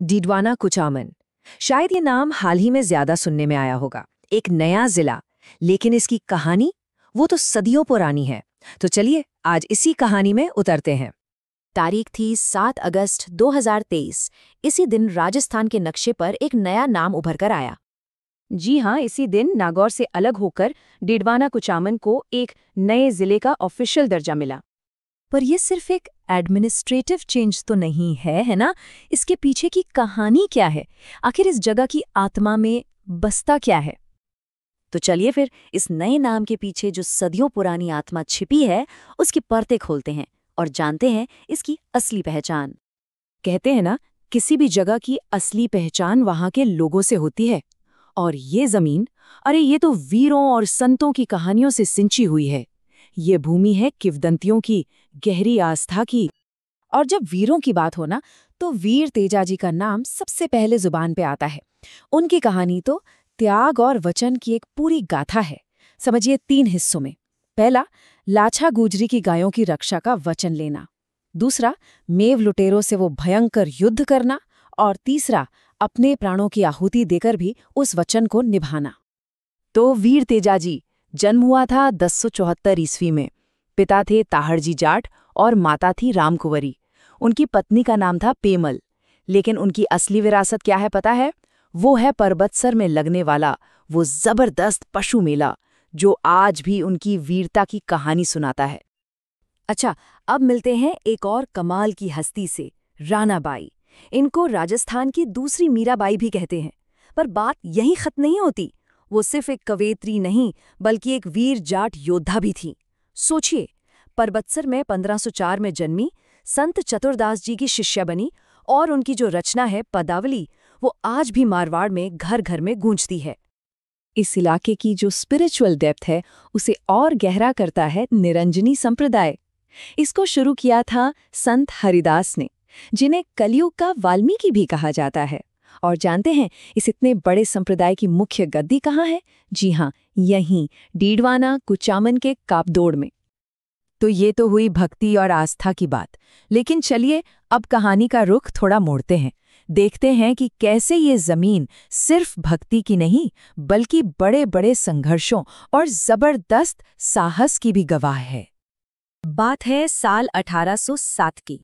डीडवाना कुचामन। शायद ये नाम हाल ही में ज्यादा सुनने में आया होगा। एक नया जिला, लेकिन इसकी कहानी वो तो सदियों पुरानी है। तो चलिए आज इसी कहानी में उतरते हैं। तारीख थी 7 अगस्त 2023। इसी दिन राजस्थान के नक्शे पर एक नया नाम उभर कर आया। जी हाँ, इसी दिन नागौर से अलग होकर डीडवाना कुचामन को एक नए जिले का ऑफिशियल दर्जा मिला। पर यह सिर्फ एक एडमिनिस्ट्रेटिव चेंज तो नहीं है, है ना? इसके पीछे की कहानी क्या है? आखिर इस जगह की आत्मा में बसता क्या है? तो चलिए फिर इस नए नाम के पीछे जो सदियों पुरानी आत्मा छिपी है उसकी परतें खोलते हैं और जानते हैं इसकी असली पहचान। कहते हैं ना, किसी भी जगह की असली पहचान वहां के लोगों से होती है। और ये जमीन, अरे ये तो वीरों और संतों की कहानियों से सिंची हुई है। ये भूमि है किंवदंतियों की, गहरी आस्था की। और जब वीरों की बात हो ना, तो वीर तेजाजी का नाम सबसे पहले जुबान पे आता है। उनकी कहानी तो त्याग और वचन की एक पूरी गाथा है। समझिए 3 हिस्सों में। पहला, लाछा गुजरी की गायों की रक्षा का वचन लेना। दूसरा, मेव लुटेरों से वो भयंकर युद्ध करना। और तीसरा, अपने प्राणों की आहुति देकर भी उस वचन को निभाना। तो वीर तेजाजी जन्म हुआ था 1074 ईस्वी में। पिता थे ताहड़जी जाट और माता थी रामकुंवरी। उनकी पत्नी का नाम था पेमल। लेकिन उनकी असली विरासत क्या है पता है? वो है परबतसर में लगने वाला वो जबरदस्त पशु मेला, जो आज भी उनकी वीरता की कहानी सुनाता है। अच्छा, अब मिलते हैं एक और कमाल की हस्ती से, रानाबाई। इनको राजस्थान की दूसरी मीराबाई भी कहते हैं। पर बात यहीं खत्म नहीं होती। वो सिर्फ एक कवयित्री नहीं, बल्कि एक वीर जाट योद्धा भी थी। सोचिए, परबतसर में 1504 में जन्मी, संत चतुरदास जी की शिष्या बनी, और उनकी जो रचना है पदावली, वो आज भी मारवाड़ में घर घर में गूंजती है। इस इलाके की जो स्पिरिचुअल डेप्थ है, उसे और गहरा करता है निरंजनी संप्रदाय। इसको शुरू किया था संत हरिदास ने, जिन्हें कलयुग का वाल्मीकि भी कहा जाता है। और जानते हैं इस इतने बड़े संप्रदाय की मुख्य गद्दी कहाँ है? जी हाँ, यहीं डीडवाना कुचामन के कापदोड़ में। तो ये तो हुई भक्ति और आस्था की बात। लेकिन चलिए अब कहानी का रुख थोड़ा मोड़ते हैं। देखते हैं कि कैसे ये जमीन सिर्फ भक्ति की नहीं, बल्कि बड़े बड़े संघर्षों और जबरदस्त साहस की भी गवाह है। बात है साल 1807 की।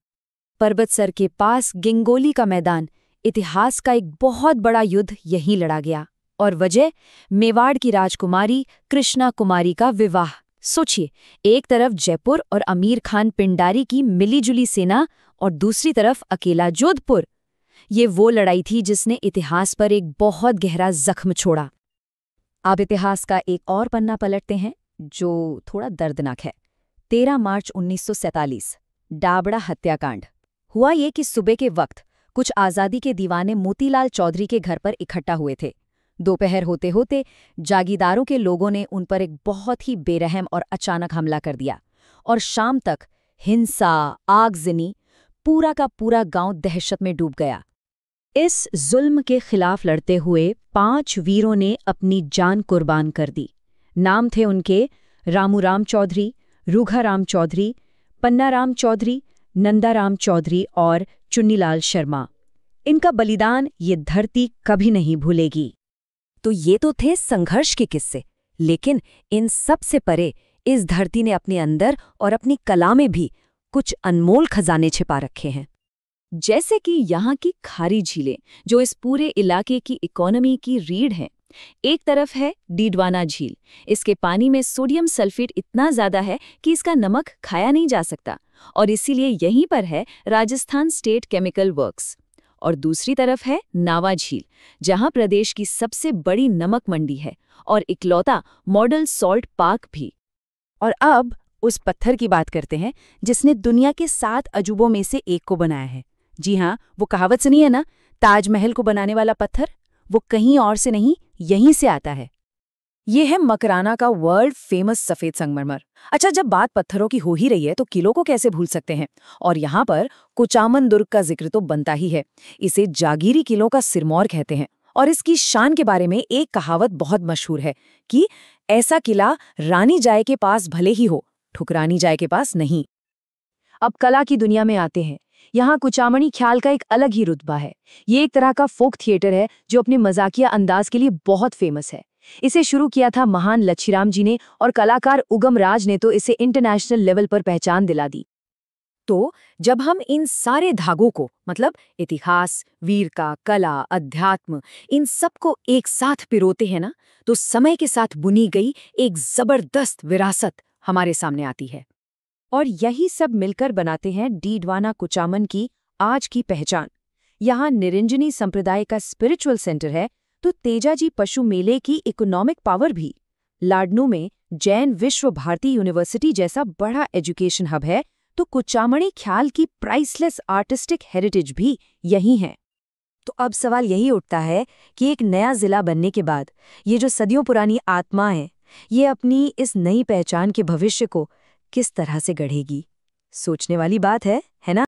परबतसर के पास गिंगोली का मैदान, इतिहास का एक बहुत बड़ा युद्ध यहीं लड़ा गया। और वजह, मेवाड़ की राजकुमारी कृष्णा कुमारी का विवाह। सोचिए, एक तरफ जयपुर और अमीर खान पिंडारी की मिलीजुली सेना, और दूसरी तरफ अकेला जोधपुर। ये वो लड़ाई थी जिसने इतिहास पर एक बहुत गहरा जख्म छोड़ा। अब इतिहास का एक और पन्ना पलटते हैं, जो थोड़ा दर्दनाक है। 13 मार्च 1947, डाबड़ा हत्याकांड। हुआ ये कि सुबह के वक्त कुछ आज़ादी के दीवाने मोतीलाल चौधरी के घर पर इकट्ठा हुए थे। दोपहर होते होते जागीरदारों के लोगों ने उन पर एक बहुत ही बेरहम और अचानक हमला कर दिया, और शाम तक हिंसा, आगजनी, पूरा का पूरा गांव दहशत में डूब गया। इस जुल्म के खिलाफ लड़ते हुए 5 वीरों ने अपनी जान कुर्बान कर दी। नाम थे उनके रामूराम चौधरी, रूघाराम चौधरी, पन्नाराम चौधरी, नंदाराम चौधरी और चुन्नीलाल शर्मा। इनका बलिदान ये धरती कभी नहीं भूलेगी। तो ये तो थे संघर्ष के किस्से, लेकिन इन सब से परे इस धरती ने अपने अंदर और अपनी कला में भी कुछ अनमोल खजाने छिपा रखे हैं। जैसे कि यहाँ की खारी झीलें, जो इस पूरे इलाके की इकोनॉमी की रीढ़ हैं। एक तरफ है डीडवाना झील। इसके पानी में सोडियम सल्फेट इतना ज्यादा है कि इसका नमक खाया नहीं जा सकता, और इसीलिए यहीं पर है राजस्थान स्टेट केमिकल वर्क्स। और दूसरी तरफ है नावा झील, जहां प्रदेश की सबसे बड़ी नमक मंडी है और इकलौता मॉडल सॉल्ट पार्क भी। और अब उस पत्थर की बात करते हैं जिसने दुनिया के 7 अजूबों में से एक को बनाया है। जी हाँ, वो कहावत सुनी है ना, ताजमहल को बनाने वाला पत्थर, वो कहीं और से नहीं, यहीं से आता है। ये है मकराना का वर्ल्ड फेमस सफेद संगमरमर। अच्छा, जब बात पत्थरों की हो ही रही है तो किलों को कैसे भूल सकते हैं? और यहाँ पर कुचामन दुर्ग का जिक्र तो बनता ही है। इसे जागीरी किलों का सिरमौर कहते हैं। और इसकी शान के बारे में एक कहावत बहुत मशहूर है कि ऐसा किला रानी जाए के पास भले ही हो, ठुकरानी जाए के पास नहीं। अब कला की दुनिया में आते हैं। यहाँ कुचामणी ख्याल का एक अलग ही रुतबा है। ये एक तरह का फोक थिएटर है जो अपने मजाकिया अंदाज के लिए बहुत फेमस है। इसे शुरू किया था महान लच्छीराम जी ने और कलाकार उगम राज ने तो इसे इंटरनेशनल लेवल पर पहचान दिला दी। तो जब हम इन सारे धागों को मतलब इतिहास, वीर का, कला, अध्यात्म, इन सब को एक साथ पिरोते हैं ना, तो समय के साथ बुनी गई एक जबरदस्त विरासत हमारे सामने आती है। और यही सब मिलकर बनाते हैं डीडवाना कुचामन की आज की पहचान। यहाँ निरंजनी संप्रदाय का स्पिरिचुअल सेंटर है, तो तेजाजी पशु मेले की इकोनॉमिक पावर भी। लाडनू में जैन विश्व भारती यूनिवर्सिटी जैसा बड़ा एजुकेशन हब है, तो कुचामणी ख्याल की प्राइसलेस आर्टिस्टिक हेरिटेज भी यही है। तो अब सवाल यही उठता है कि एक नया जिला बनने के बाद ये जो सदियों पुरानी आत्मा है, ये अपनी इस नई पहचान के भविष्य को किस तरह से गढ़ेगी? सोचने वाली बात है ना?